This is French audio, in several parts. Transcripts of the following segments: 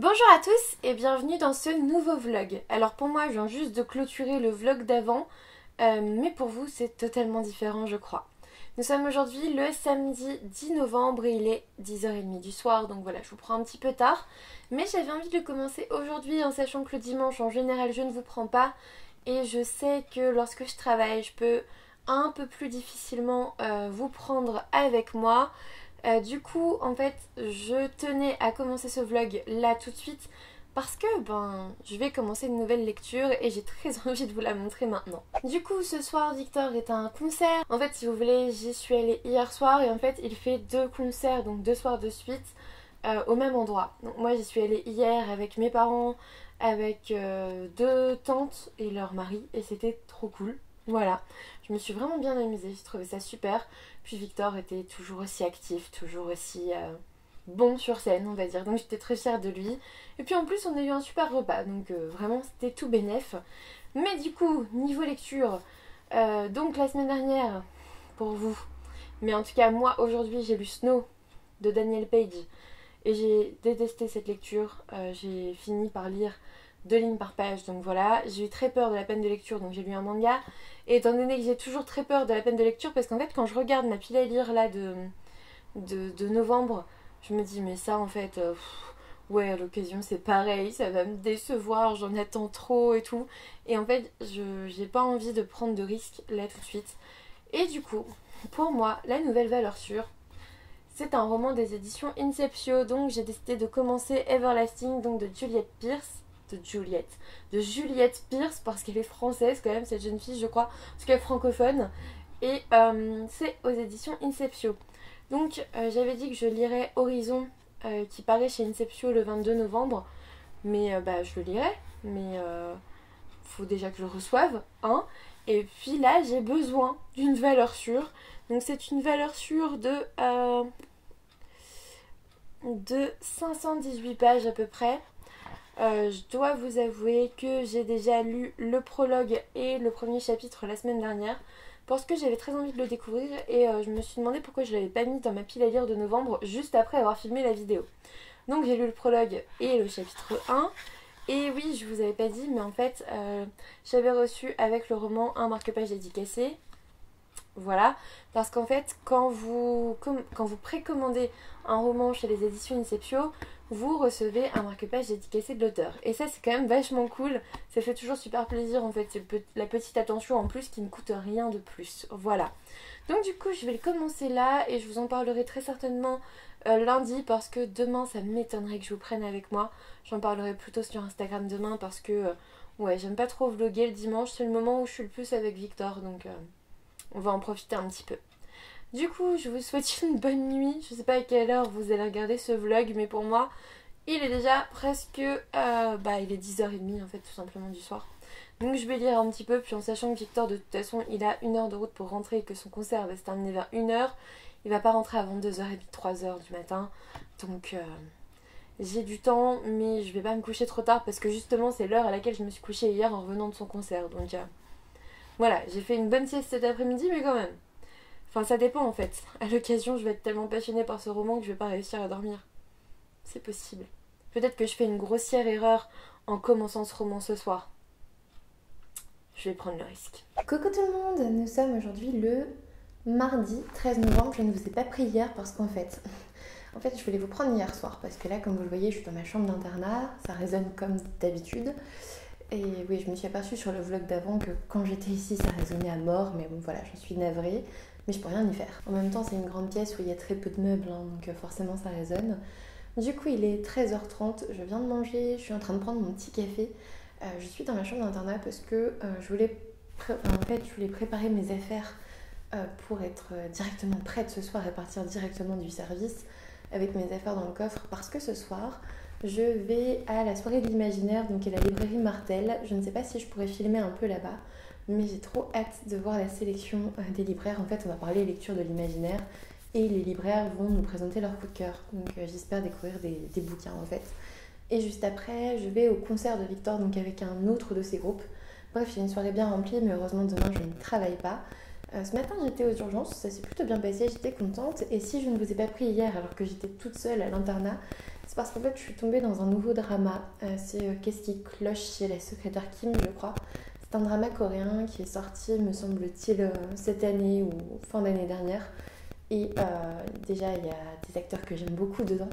Bonjour à tous et bienvenue dans ce nouveau vlog. Alors pour moi je viens juste de clôturer le vlog d'avant, mais pour vous c'est totalement différent je crois. Nous sommes aujourd'hui le samedi 10 novembre et il est 10h30 du soir, donc voilà je vous prends un petit peu tard. Mais j'avais envie de le commencer aujourd'hui en sachant que le dimanche en général je ne vous prends pas. Et je sais que lorsque je travaille je peux un peu plus difficilement vous prendre avec moi. Du coup en fait je tenais à commencer ce vlog là tout de suite parce que je vais commencer une nouvelle lecture et j'ai très envie de vous la montrer maintenant. Du coup ce soir Victor est à un concert. En fait si vous voulez j'y suis allée hier soir et en fait il fait deux concerts, donc deux soirs de suite au même endroit. Donc moi j'y suis allée hier avec mes parents, avec deux tantes et leur mari et c'était trop cool. Voilà, je me suis vraiment bien amusée, j'ai trouvé ça super. Puis Victor était toujours aussi actif, toujours aussi bon sur scène, on va dire. Donc j'étais très fière de lui. Et puis en plus, on a eu un super repas, donc vraiment c'était tout bénef. Mais du coup, niveau lecture, donc la semaine dernière, pour vous, mais en tout cas moi aujourd'hui, j'ai lu Snow de Daniel Page. Et j'ai détesté cette lecture, j'ai fini par lire 2 lignes par page, donc voilà, j'ai eu très peur de la peine de lecture, donc j'ai lu un manga. Et étant donné que j'ai toujours très peur de la peine de lecture, parce qu'en fait quand je regarde ma pile à lire là de novembre, je me dis mais ça en fait, ouais à l'occasion c'est pareil, ça va me décevoir, j'en attends trop et tout. Et en fait j'ai pas envie de prendre de risques là tout de suite. Et du coup, pour moi, la nouvelle valeur sûre, c'est un roman des éditions Inceptio, donc j'ai décidé de commencer Everlasting, donc de Juliette Pierce. De Juliette Pierce, parce qu'elle est française quand même, cette jeune fille, je crois, parce qu'elle est francophone. Et c'est aux éditions Inceptio. Donc j'avais dit que je lirais Horizon, qui paraît chez Inceptio le 22 novembre. Mais je le lirai, mais faut déjà que je le reçoive, hein. Et puis là, j'ai besoin d'une valeur sûre. Donc c'est une valeur sûre de 518 pages à peu près. Je dois vous avouer que j'ai déjà lu le prologue et le premier chapitre la semaine dernière parce que j'avais très envie de le découvrir et je me suis demandé pourquoi je l'avais pas mis dans ma pile à lire de novembre juste après avoir filmé la vidéo. Donc j'ai lu le prologue et le chapitre 1. Et oui, je vous avais pas dit, mais en fait, j'avais reçu avec le roman un marque-page dédicacé. Voilà, parce qu'en fait, quand vous précommandez un roman chez les éditions Inceptio, vous recevez un marque-page dédicacé de l'auteur. Et ça, c'est quand même vachement cool. Ça fait toujours super plaisir, en fait. C'est la petite attention en plus qui ne coûte rien de plus. Voilà. Donc du coup, je vais le commencer là et je vous en parlerai très certainement lundi parce que demain, ça m'étonnerait que je vous prenne avec moi. J'en parlerai plutôt sur Instagram demain parce que, ouais, j'aime pas trop vlogger le dimanche. C'est le moment où je suis le plus avec Victor, donc on va en profiter un petit peu. Du coup, je vous souhaite une bonne nuit. Je sais pas à quelle heure vous allez regarder ce vlog, mais pour moi, il est déjà presque... il est 10h30 en fait, tout simplement du soir. Donc je vais lire un petit peu, puis en sachant que Victor, de toute façon, il a 1 heure de route pour rentrer et que son concert va se terminer vers 1h. Il va pas rentrer avant 2h30, 3h du matin. Donc j'ai du temps, mais je vais pas me coucher trop tard parce que justement, c'est l'heure à laquelle je me suis couchée hier en revenant de son concert. Donc voilà, j'ai fait une bonne sieste cet après-midi, mais quand même. Enfin, ça dépend en fait. À l'occasion, je vais être tellement passionnée par ce roman que je vais pas réussir à dormir. C'est possible. Peut-être que je fais une grossière erreur en commençant ce roman ce soir. Je vais prendre le risque. Coucou tout le monde, nous sommes aujourd'hui le mardi 13 novembre. Je ne vous ai pas pris hier parce qu'en fait, je voulais vous prendre hier soir parce que là, comme vous le voyez, je suis dans ma chambre d'internat. Ça résonne comme d'habitude. Et oui, je me suis aperçue sur le vlog d'avant que quand j'étais ici, ça résonnait à mort. Mais bon, voilà, je suis navrée. Mais je peux rien y faire. En même temps, c'est une grande pièce où il y a très peu de meubles, hein, donc forcément ça résonne. Du coup, il est 13h30, je viens de manger, je suis en train de prendre mon petit café. Je suis dans ma chambre d'internat parce que je voulais préparer mes affaires pour être directement prête ce soir et partir directement du service avec mes affaires dans le coffre parce que ce soir, je vais à la soirée de l'imaginaire, donc à la librairie Martel. Je ne sais pas si je pourrais filmer un peu là-bas, mais j'ai trop hâte de voir la sélection des libraires. En fait, on va parler lecture de l'imaginaire et les libraires vont nous présenter leur coup de cœur. Donc j'espère découvrir des bouquins en fait. Et juste après, je vais au concert de Victor, donc avec un autre de ses groupes. Bref, il y a une soirée bien remplie, mais heureusement demain je ne travaille pas. Ce matin j'étais aux urgences, ça s'est plutôt bien passé, j'étais contente. Et si je ne vous ai pas pris hier alors que j'étais toute seule à l'internat, c'est C'est parce qu'en fait je suis tombée dans un nouveau drama. C'est Qu'est-ce qui cloche chez la secrétaire Kim, je crois. C'est un drama coréen qui est sorti, me semble-t-il, cette année ou fin d'année dernière. Et déjà il y a des acteurs que j'aime beaucoup dedans.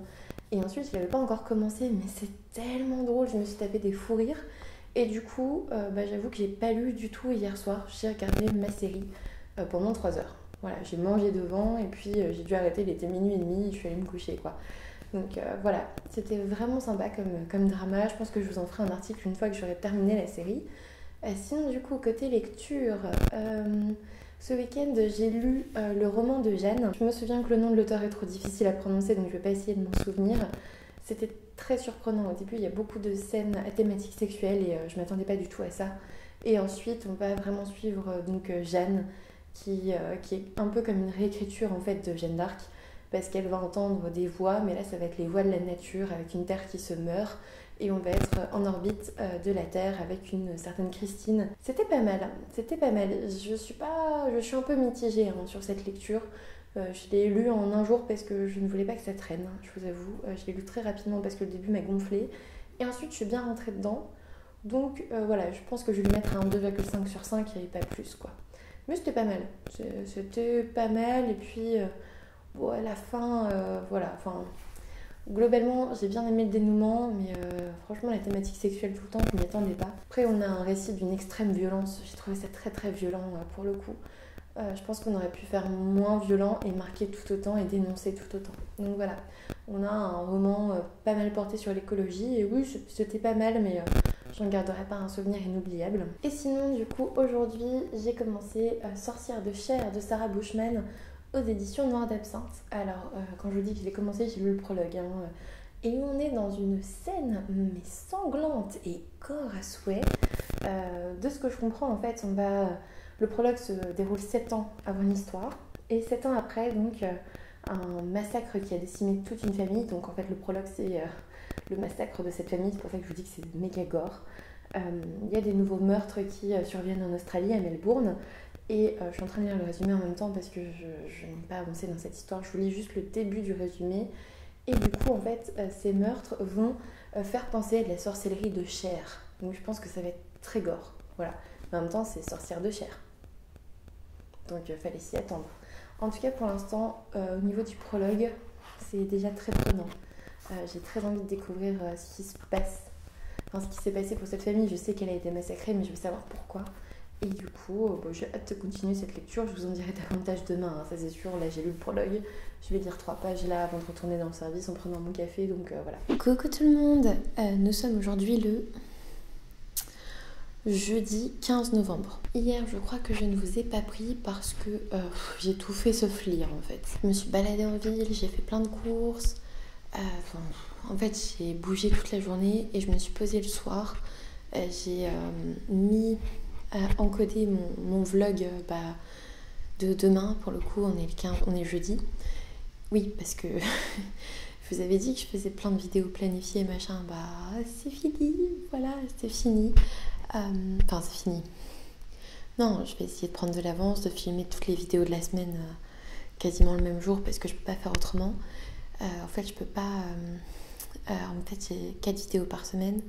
Et ensuite je l'avais pas encore commencé, mais c'est tellement drôle, je me suis tapé des fous rires. Et du coup, j'avoue que j'ai pas lu du tout hier soir. J'ai regardé ma série pendant 3 heures. Voilà, j'ai mangé devant et puis j'ai dû arrêter, il était minuit et demi, je suis allée me coucher quoi. Donc voilà, c'était vraiment sympa comme drama. Je pense que je vous en ferai un article une fois que j'aurai terminé la série. Sinon du coup, côté lecture, ce week-end j'ai lu le roman de Jeanne. Je me souviens que le nom de l'auteur est trop difficile à prononcer, donc je vais pas essayer de m'en souvenir. C'était très surprenant. Au début, il y a beaucoup de scènes à thématique sexuelle et je m'attendais pas du tout à ça. Et ensuite, on va vraiment suivre Jeanne, qui est un peu comme une réécriture en fait de Jeanne d'Arc, parce qu'elle va entendre des voix, mais là ça va être les voix de la nature avec une terre qui se meurt, et on va être en orbite de la Terre avec une certaine Christine. C'était pas mal, c'était pas mal. Je suis un peu mitigée sur cette lecture. Je l'ai lu en un jour parce que je ne voulais pas que ça traîne, je vous avoue. Je l'ai lu très rapidement parce que le début m'a gonflé. Et ensuite, je suis bien rentrée dedans. Donc voilà, je pense que je vais lui mettre un 2,5 sur 5 et pas plus, quoi. Mais c'était pas mal. C'était pas mal. Et puis, à la fin, voilà. Enfin, globalement, j'ai bien aimé le dénouement. Mais franchement, la thématique sexuelle tout le temps, je m'y attendais pas. Après, on a un récit d'une extrême violence. J'ai trouvé ça très très violent pour le coup. Je pense qu'on aurait pu faire moins violent et marquer tout autant et dénoncer tout autant. Donc voilà, on a un roman pas mal porté sur l'écologie et oui, c'était pas mal, mais j'en garderai pas un souvenir inoubliable. Et sinon, du coup, aujourd'hui, j'ai commencé Sorcière de chair de Sarah Bushman aux éditions Noir d'Absinthe. Alors, quand je vous dis que je l'ai commencé, j'ai lu le prologue. Et on est dans une scène, mais sanglante et gore à souhait. De ce que je comprends, en fait, le prologue se déroule 7 ans avant l'histoire. Et 7 ans après, donc, un massacre qui a décimé toute une famille. Donc, en fait, le prologue, c'est le massacre de cette famille. C'est pour ça que je vous dis que c'est méga gore. Il y a des nouveaux meurtres qui surviennent en Australie, à Melbourne. Et je suis en train de lire le résumé en même temps parce que je n'ai pas avancé dans cette histoire. Je vous lis juste le début du résumé. Et du coup, en fait, ces meurtres vont faire penser à de la sorcellerie de chair. Donc, je pense que ça va être très gore. Voilà. Mais en même temps, c'est sorcière de chair. Donc, fallait s'y attendre. En tout cas, pour l'instant, au niveau du prologue, c'est déjà très prenant. J'ai très envie de découvrir ce qui se passe. Enfin, ce qui s'est passé pour cette famille. Je sais qu'elle a été massacrée, mais je veux savoir pourquoi. Et du coup, j'ai hâte de continuer cette lecture. Je vous en dirai davantage demain, ça c'est sûr. Là, j'ai lu le prologue. Je vais lire 3 pages là avant de retourner dans le service en prenant mon café. Donc voilà. Coucou tout le monde. Nous sommes aujourd'hui le jeudi 15 novembre. Hier, je crois que je ne vous ai pas pris parce que j'ai tout fait sauf lire en fait. Je me suis baladée en ville, j'ai fait plein de courses. En fait, j'ai bougé toute la journée et je me suis posée le soir. J'ai mis encoder mon vlog de demain. Pour le coup, on est jeudi. Oui, parce que je vous avais dit que je faisais plein de vidéos planifiées, machin. C'est fini, voilà, c'est fini. Enfin, c'est fini. Non, je vais essayer de prendre de l'avance, de filmer toutes les vidéos de la semaine quasiment le même jour parce que je peux pas faire autrement. En fait, je peux pas... en fait, j'ai 4 vidéos par semaine,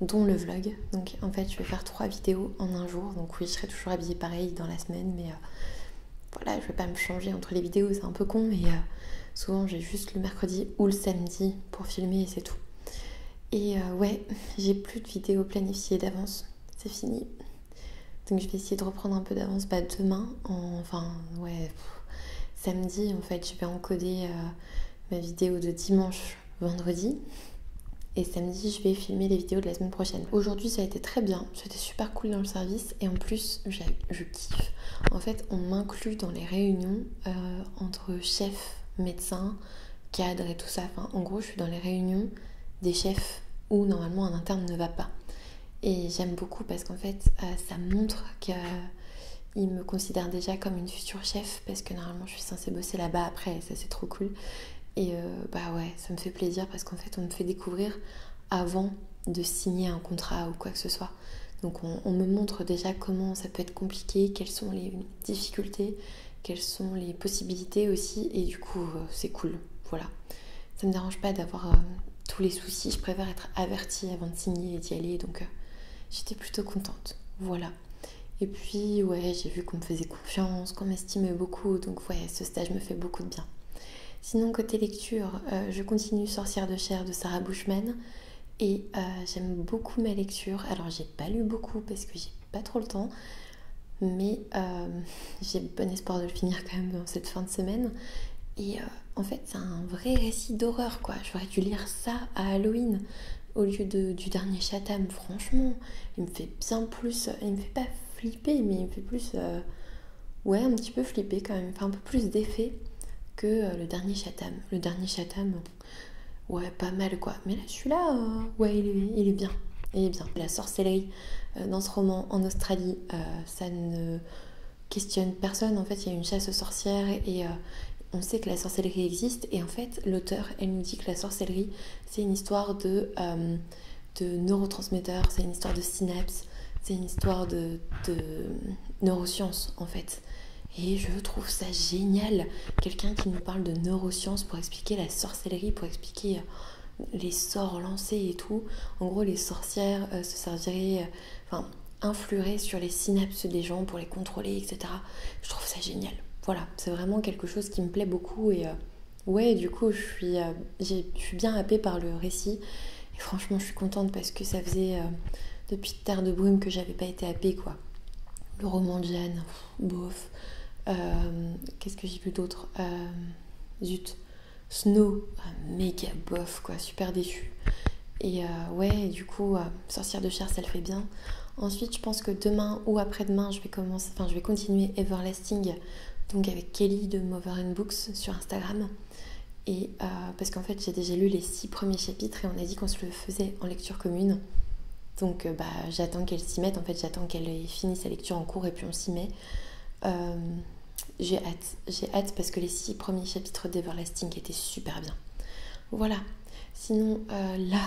dont le vlog. Donc, en fait, je vais faire 3 vidéos en un jour. Donc, oui, je serai toujours habillée pareil dans la semaine, mais voilà, je vais pas me changer entre les vidéos, c'est un peu con, mais souvent, j'ai juste le mercredi ou le samedi pour filmer et c'est tout. Et ouais, j'ai plus de vidéos planifiées d'avance. C'est fini. Donc je vais essayer de reprendre un peu d'avance demain. Samedi, en fait, je vais encoder ma vidéo de dimanche, vendredi. Et samedi, je vais filmer les vidéos de la semaine prochaine. Aujourd'hui, ça a été très bien. C'était super cool dans le service. Et en plus, je kiffe. En fait, on m'inclut dans les réunions entre chefs, médecins, cadres et tout ça. Enfin, en gros, je suis dans les réunions des chefs où normalement un interne ne va pas. Et j'aime beaucoup parce qu'en fait, ça montre qu'ils me considèrent déjà comme une future chef parce que normalement, je suis censée bosser là-bas après et ça, c'est trop cool. Et ouais, ça me fait plaisir parce qu'en fait, on me fait découvrir avant de signer un contrat ou quoi que ce soit. Donc, on me montre déjà comment ça peut être compliqué, quelles sont les difficultés, quelles sont les possibilités aussi. Et du coup, c'est cool. Voilà. Ça me dérange pas d'avoir tous les soucis. Je préfère être avertie avant de signer et d'y aller, donc j'étais plutôt contente. Voilà. Et puis ouais, j'ai vu qu'on me faisait confiance, qu'on m'estimait beaucoup, donc ouais, ce stage me fait beaucoup de bien. Sinon côté lecture, je continue Sorcière de chair de Sarah Bushman et j'aime beaucoup ma lecture. Alors j'ai pas lu beaucoup parce que j'ai pas trop le temps, mais j'ai bon espoir de le finir quand même dans cette fin de semaine. Et en fait c'est un vrai récit d'horreur quoi. J'aurais dû lire ça à Halloween au lieu du dernier Chatham. Franchement, il me fait bien plus, il me fait pas flipper, mais il me fait plus ouais, un petit peu flipper quand même, enfin un peu plus d'effet que le dernier Chatham. Le dernier Chatham, ouais, pas mal quoi. Mais là, celui-là, ouais, il est bien. Il est bien. La sorcellerie dans ce roman en Australie, ça ne questionne personne. En fait, il y a une chasse aux sorcières et on sait que la sorcellerie existe. Et en fait, l'auteur, elle nous dit que la sorcellerie, c'est une histoire de neurotransmetteurs, c'est une histoire de synapses, c'est une histoire de neurosciences en fait. Et je trouve ça génial, quelqu'un qui nous parle de neurosciences pour expliquer la sorcellerie, pour expliquer les sorts lancés et tout. En gros, les sorcières se serviraient, enfin, influeraient sur les synapses des gens pour les contrôler, etc. Je trouve ça génial. Voilà, c'est vraiment quelque chose qui me plaît beaucoup et ouais, du coup, je suis bien happée par le récit. Et franchement, je suis contente parce que ça faisait depuis Terre de Brume que j'avais pas été happée, quoi. Le roman de Jeanne, bof. Qu'est-ce que j'ai vu d'autre Zut. Snow, méga bof, quoi. Super déçue. Et ouais, du coup, Sorcière de chair, ça le fait bien. Ensuite, je pense que demain ou après-demain, je vais continuer Everlasting, donc avec Kelly de Mover and Books sur Instagram. Et parce qu'en fait, j'ai déjà lu les 6 premiers chapitres et on a dit qu'on se le faisait en lecture commune. Donc j'attends qu'elle s'y mette. En fait, j'attends qu'elle ait fini sa lecture en cours et puis on s'y met. J'ai hâte parce que les 6 premiers chapitres d'Everlasting étaient super bien. Voilà. Sinon, là,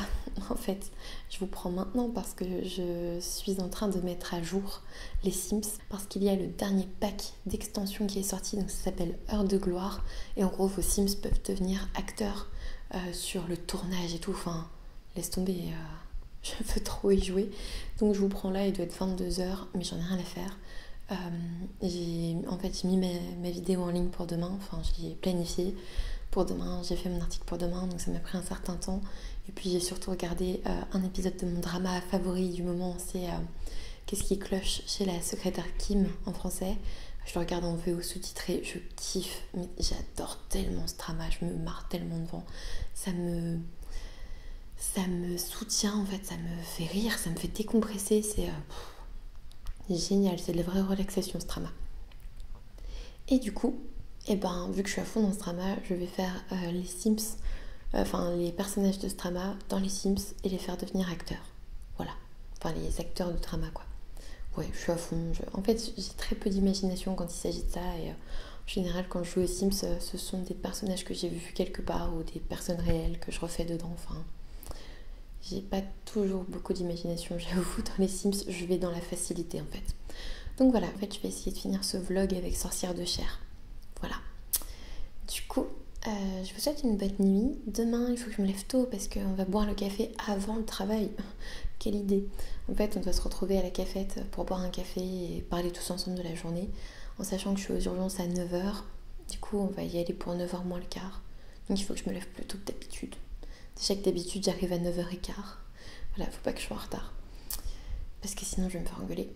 en fait, je vous prends maintenant parce que je suis en train de mettre à jour les Sims parce qu'il y a le dernier pack d'extension qui est sorti, donc ça s'appelle Heure de gloire. Et en gros, vos Sims peuvent devenir acteurs sur le tournage et tout. Enfin, laisse tomber, je veux trop y jouer. Donc je vous prends là, il doit être 22h, mais j'en ai rien à faire. J'ai mis ma vidéo en ligne pour demain, enfin je l'ai planifié pour demain, j'ai fait mon article pour demain, donc ça m'a pris un certain temps. Et puis j'ai surtout regardé un épisode de mon drama favori du moment, c'est Qu'est-ce qui cloche chez la secrétaire Kim en français. Je le regarde en VO sous-titré, je kiffe, mais j'adore tellement ce drama, je me marre tellement devant. Ça me soutient en fait, ça me fait rire, ça me fait décompresser, c'est génial, c'est de la vraie relaxation ce drama. Et du coup, vu que je suis à fond dans ce drama, je vais faire les Sims, les personnages de ce drama dans les Sims et les faire devenir acteurs. Voilà, enfin les acteurs de drama quoi. Ouais, je suis à fond. En fait, j'ai très peu d'imagination quand il s'agit de ça et en général quand je joue aux Sims, ce sont des personnages que j'ai vus quelque part ou des personnes réelles que je refais dedans, enfin... J'ai pas toujours beaucoup d'imagination, j'avoue, dans les Sims, je vais dans la facilité en fait. Donc voilà, en fait, je vais essayer de finir ce vlog avec Sorcière de chair. Voilà. Du coup, je vous souhaite une bonne nuit. Demain, il faut que je me lève tôt parce qu'on va boire le café avant le travail. Quelle idée. En fait, on doit se retrouver à la cafette pour boire un café et parler tous ensemble de la journée, en sachant que je suis aux urgences à 9h. Du coup, on va y aller pour 9h moins le quart. Donc il faut que je me lève plus tôt que d'habitude. Déjà que d'habitude, j'arrive à 9h15. Voilà, faut pas que je sois en retard. Parce que sinon, je vais me faire engueuler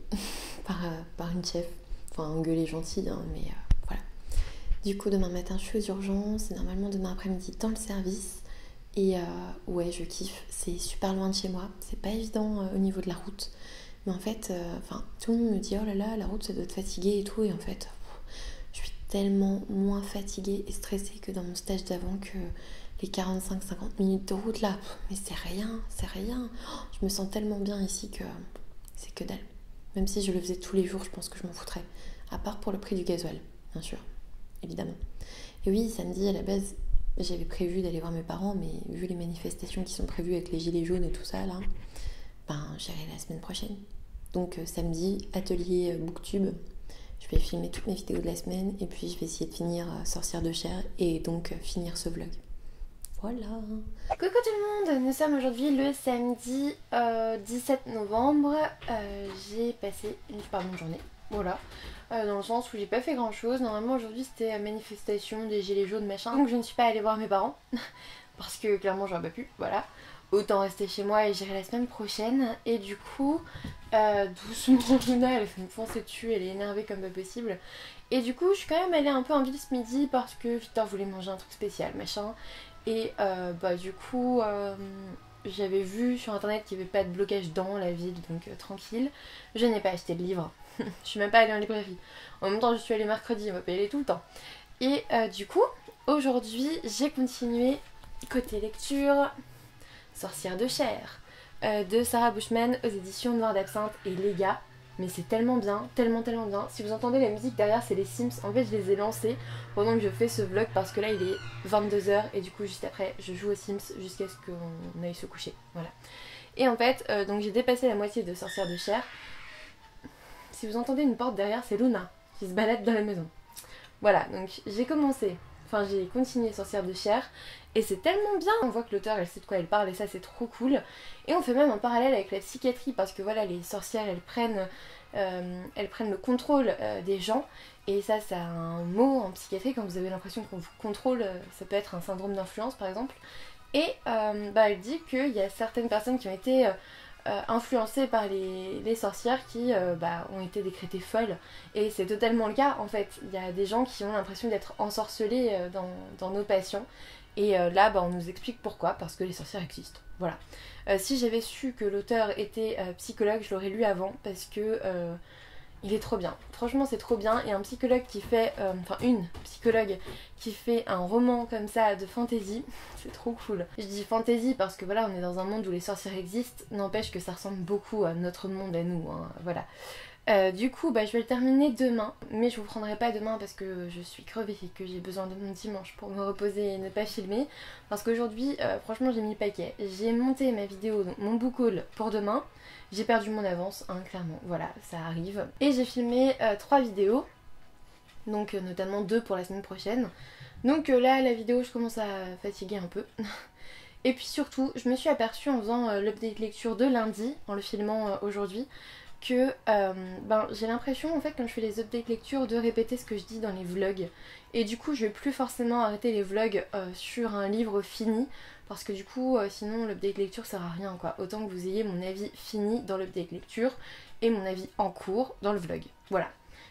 par une chef. Enfin, engueuler gentille, hein, mais voilà. Du coup, demain matin, je suis aux urgences. Et normalement, demain après-midi, dans le service. Et ouais, je kiffe. C'est super loin de chez moi. C'est pas évident au niveau de la route. Mais en fait, tout le monde me dit, oh là là, la route, ça doit te fatiguer et tout. Et en fait, je suis tellement moins fatiguée et stressée que dans mon stage d'avant que... les 45-50 minutes de route là, mais c'est rien. Je me sens tellement bien ici que c'est que dalle. Même si je le faisais tous les jours, je pense que je m'en foutrais. À part pour le prix du gasoil, bien sûr, évidemment. Et oui, samedi, à la base, j'avais prévu d'aller voir mes parents, mais vu les manifestations qui sont prévues avec les gilets jaunes et tout ça là, j'irai la semaine prochaine. Donc samedi, atelier Booktube. Je vais filmer toutes mes vidéos de la semaine et puis je vais essayer de finir Sorcière de chair et donc finir ce vlog. Voilà. Coucou tout le monde, nous sommes aujourd'hui le samedi 17 novembre. J'ai passé une super bonne journée, voilà. Dans le sens où j'ai pas fait grand chose. Normalement aujourd'hui c'était la manifestation des gilets jaunes machin. Donc je ne suis pas allée voir mes parents. Parce que clairement j'aurais pas pu, voilà. Autant rester chez moi et j'irai la semaine prochaine. Et du coup, doucement Luna elle fait me foncer dessus, elle est énervée comme pas possible. Et du coup je suis quand même allée un peu en ville ce midi parce que Victor voulait manger un truc spécial machin. Et du coup j'avais vu sur internet qu'il n'y avait pas de blocage dans la ville, donc tranquille. Je n'ai pas acheté de livre, je suis même pas allée en librairie. En même temps je suis allée mercredi, on va pas y aller tout le temps. Et du coup aujourd'hui j'ai continué côté lecture Sorcière de chair de Sarah Bushman aux éditions Noir d'Absinthe et les gars. Mais c'est tellement bien, tellement bien. Si vous entendez la musique derrière, c'est les Sims. En fait, je les ai lancés pendant que je fais ce vlog parce que là, il est 22h et du coup, juste après, je joue aux Sims jusqu'à ce qu'on aille se coucher. Voilà. Et en fait, donc j'ai dépassé la moitié de Sorcière de chair. Si vous entendez une porte derrière, c'est Luna qui se balade dans la maison. Voilà, donc j'ai continué Sorcière de chair et c'est tellement bien. On voit que l'auteur elle sait de quoi elle parle et ça c'est trop cool. Et on fait même un parallèle avec la psychiatrie parce que voilà, les sorcières elles prennent le contrôle des gens. Et ça c'est un mot en psychiatrie quand vous avez l'impression qu'on vous contrôle, ça peut être un syndrome d'influence par exemple. Et elle dit qu'il y a certaines personnes qui ont été influencées par les sorcières qui ont été décrétées folles. Et c'est totalement le cas en fait. Il y a des gens qui ont l'impression d'être ensorcelés dans nos patients. Et là on nous explique pourquoi, parce que les sorcières existent. Voilà. Si j'avais su que l'auteur était psychologue, je l'aurais lu avant parce que il est trop bien. Franchement c'est trop bien. Et un psychologue qui fait, une psychologue qui fait un roman comme ça de fantasy, c'est trop cool. Je dis fantasy parce que voilà, on est dans un monde où les sorcières existent, n'empêche que ça ressemble beaucoup à notre monde à nous, hein, voilà. Du coup, je vais le terminer demain, mais je vous prendrai pas demain parce que je suis crevée et que j'ai besoin de mon dimanche pour me reposer et ne pas filmer. Parce qu'aujourd'hui, franchement, j'ai mis le paquet. J'ai monté ma vidéo, donc mon book haul pour demain. J'ai perdu mon avance, hein, clairement, voilà, ça arrive. Et j'ai filmé 3 vidéos, donc notamment 2 pour la semaine prochaine. Donc là, la vidéo, je commence à fatiguer un peu. Et puis surtout, je me suis aperçue en faisant l'update lecture de lundi, en le filmant aujourd'hui, que j'ai l'impression en fait quand je fais les updates lecture de répéter ce que je dis dans les vlogs. Et du coup je vais plus forcément arrêter les vlogs sur un livre fini parce que du coup sinon l'update lecture sert à rien quoi. Autant que vous ayez mon avis fini dans l'update lecture et mon avis en cours dans le vlog. Voilà.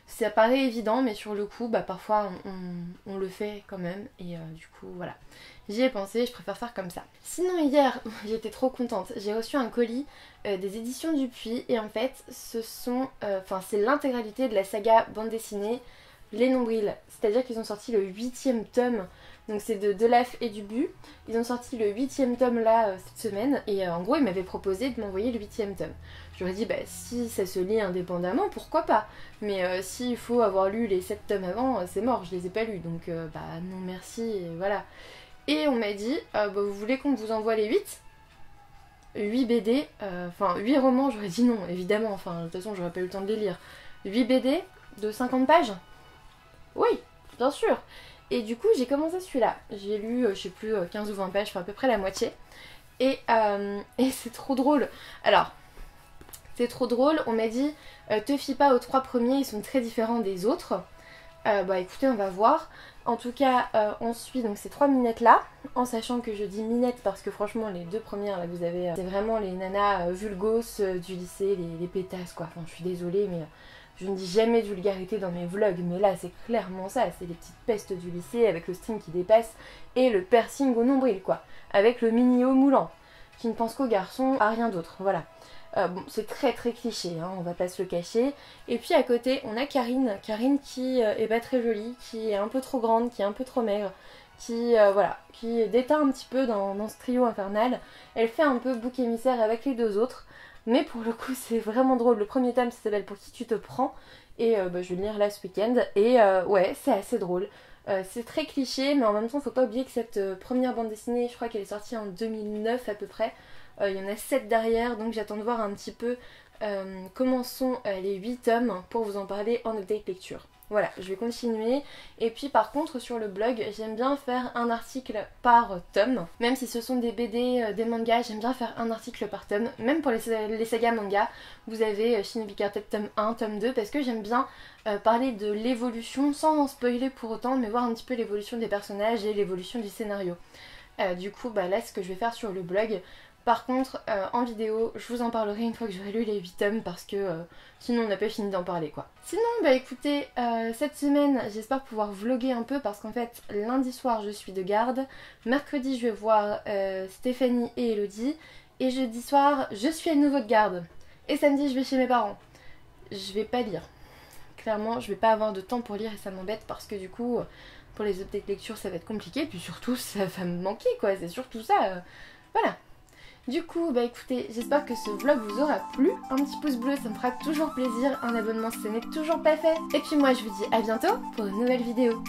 Ça paraît évident mais sur le coup parfois on le fait quand même et du coup voilà. J'y ai pensé, je préfère faire comme ça. Sinon hier, j'étais trop contente, j'ai reçu un colis des éditions Dupuis et en fait c'est l'intégralité de la saga bande dessinée Les Nombrils. C'est-à-dire qu'ils ont sorti le 8e tome, donc c'est de Delaf et Dubu. Ils ont sorti le 8e tome là cette semaine et en gros ils m'avaient proposé de m'envoyer le 8e tome. J'aurais dit si ça se lit indépendamment, pourquoi pas. Mais s'il faut avoir lu les 7 tomes avant, c'est mort, je les ai pas lus. Donc non merci, et voilà. Et on m'a dit, vous voulez qu'on vous envoie les 8 BD, 8 romans, j'aurais dit non, évidemment, de toute façon j'aurais pas eu le temps de les lire. 8 BD de 50 pages? Oui, bien sûr. Et du coup j'ai commencé celui-là. J'ai lu, je sais plus, 15 ou 20 pages, à peu près la moitié. Et c'est trop drôle. Alors, c'est trop drôle, on m'a dit, te fie pas aux 3 premiers, ils sont très différents des autres. Écoutez, on va voir. En tout cas, on suit donc ces 3 minettes là, en sachant que je dis minettes parce que franchement les 2 premières là vous avez, c'est vraiment les nanas vulgos du lycée, les pétasses quoi. Je suis désolée mais je ne dis jamais de vulgarité dans mes vlogs, mais là c'est clairement ça, c'est les petites pestes du lycée avec le string qui dépasse et le piercing au nombril quoi, avec le mini haut moulant, qui ne pense qu'aux garçons, à rien d'autre, voilà. C'est très très cliché, hein, on va pas se le cacher. Et puis à côté, on a Karine qui est pas très jolie, qui est un peu trop grande, qui est un peu trop maigre, qui déteint un petit peu dans ce trio infernal. Elle fait un peu bouc émissaire avec les 2 autres, mais pour le coup c'est vraiment drôle. Le premier tome ça s'appelle Pour qui tu te prends, et je vais le lire là ce week-end, et ouais, c'est assez drôle. C'est très cliché, mais en même temps faut pas oublier que cette première bande dessinée, je crois qu'elle est sortie en 2009 à peu près. Il y en a 7 derrière, donc j'attends de voir un petit peu comment sont les 8 tomes pour vous en parler en update lecture. Voilà, je vais continuer. Et puis par contre sur le blog, j'aime bien faire un article par tome. Même si ce sont des BD, des mangas, j'aime bien faire un article par tome. Même pour les sagas manga, vous avez Shinobi Cartel tome 1, tome 2, parce que j'aime bien parler de l'évolution sans en spoiler pour autant, mais voir un petit peu l'évolution des personnages et l'évolution du scénario. Du coup, là, ce que je vais faire sur le blog. Par contre, en vidéo, je vous en parlerai une fois que j'aurai lu les 8 tomes parce que sinon on n'a pas fini d'en parler quoi. Sinon, écoutez, cette semaine, j'espère pouvoir vlogger un peu parce qu'en fait, lundi soir, je suis de garde. Mercredi, je vais voir Stéphanie et Elodie. Et jeudi soir, je suis à nouveau de garde. Et samedi, je vais chez mes parents. Je vais pas lire. Clairement, je vais pas avoir de temps pour lire et ça m'embête parce que du coup, pour les updates lecture, ça va être compliqué. Puis surtout, ça va me manquer quoi. C'est surtout ça. Voilà. Du coup, écoutez, j'espère que ce vlog vous aura plu. Un petit pouce bleu, ça me fera toujours plaisir. Un abonnement si ce n'est toujours pas fait. Et puis moi, je vous dis à bientôt pour une nouvelle vidéo.